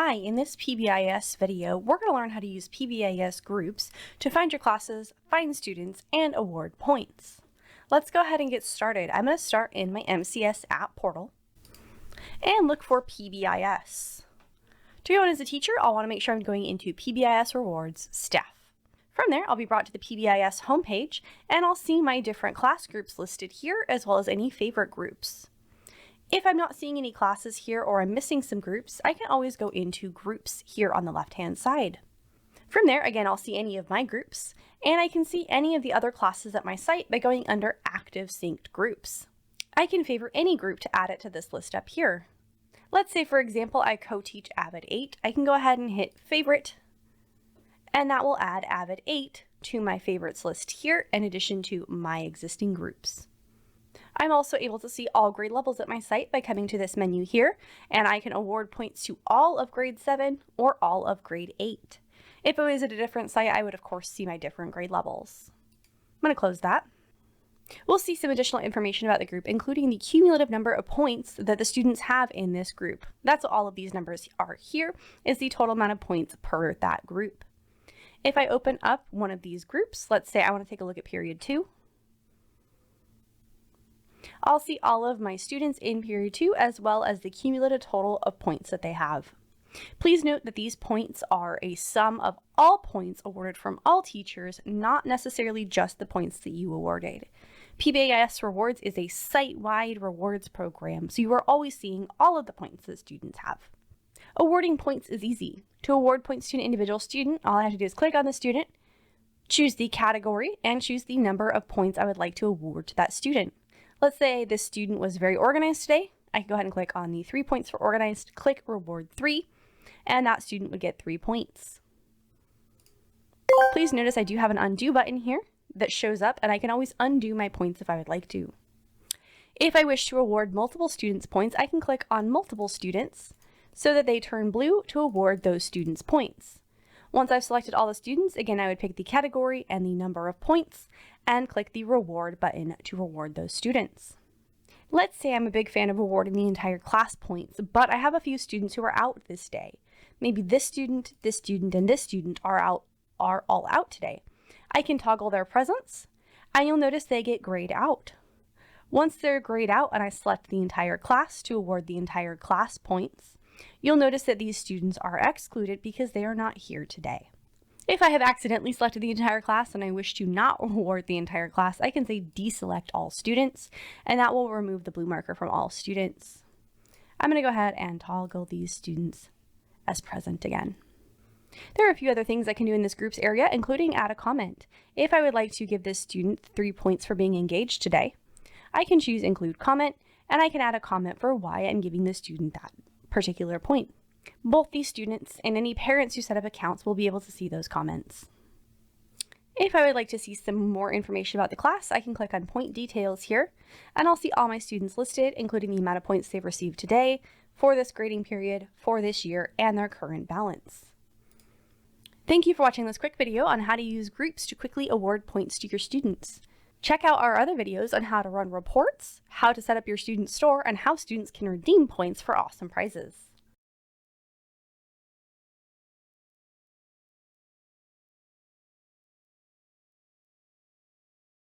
Hi, in this PBIS video, we're going to learn how to use PBIS groups to find your classes, find students, and award points. Let's go ahead and get started. I'm going to start in my MCS app portal and look for PBIS. To go in as a teacher, I'll want to make sure I'm going into PBIS Rewards Staff. From there, I'll be brought to the PBIS homepage, and I'll see my different class groups listed here, as well as any favorite groups. If I'm not seeing any classes here or I'm missing some groups, I can always go into groups here on the left-hand side. From there, again, I'll see any of my groups, and I can see any of the other classes at my site by going under active synced groups. I can favor any group to add it to this list up here. Let's say, for example, I co-teach Avid 8. I can go ahead and hit favorite, and that will add Avid 8 to my favorites list here in addition to my existing groups. I'm also able to see all grade levels at my site by coming to this menu here, and I can award points to all of grade 7 or all of grade 8. If I was at a different site, I would of course see my different grade levels. I'm going to close that. We'll see some additional information about the group, including the cumulative number of points that the students have in this group. That's what all of these numbers are here, is the total amount of points per that group. If I open up one of these groups, let's say I want to take a look at period 2, I'll see all of my students in period 2 as well as the cumulative total of points that they have. Please note that these points are a sum of all points awarded from all teachers, not necessarily just the points that you awarded. PBIS Rewards is a site-wide rewards program, so you are always seeing all of the points that students have. Awarding points is easy. To award points to an individual student, all I have to do is click on the student, choose the category, and choose the number of points I would like to award to that student. Let's say this student was very organized today. I can go ahead and click on the 3 points for organized, click reward 3, and that student would get 3 points. Please notice I do have an undo button here that shows up, and I can always undo my points if I would like to. If I wish to award multiple students points, I can click on multiple students so that they turn blue to award those students points. Once I've selected all the students, again, I would pick the category and the number of points and click the reward button to reward those students. Let's say I'm a big fan of awarding the entire class points, but I have a few students who are out this day. Maybe this student, and this student are all out today. I can toggle their presence, and you'll notice they get grayed out. Once they're grayed out and I select the entire class to award the entire class points, you'll notice that these students are excluded because they are not here today. If I have accidentally selected the entire class and I wish to not award the entire class, I can say deselect all students, and that will remove the blue marker from all students. I'm going to go ahead and toggle these students as present again. There are a few other things I can do in this groups area, including add a comment. If I would like to give this student 3 points for being engaged today, I can choose include comment, and I can add a comment for why I'm giving the student that particular point. Both these students and any parents who set up accounts will be able to see those comments. If I would like to see some more information about the class, I can click on point details here, and I'll see all my students listed, including the amount of points they've received today, for this grading period, for this year, and their current balance. Thank you for watching this quick video on how to use groups to quickly award points to your students. Check out our other videos on how to run reports, how to set up your student store, and how students can redeem points for awesome prizes.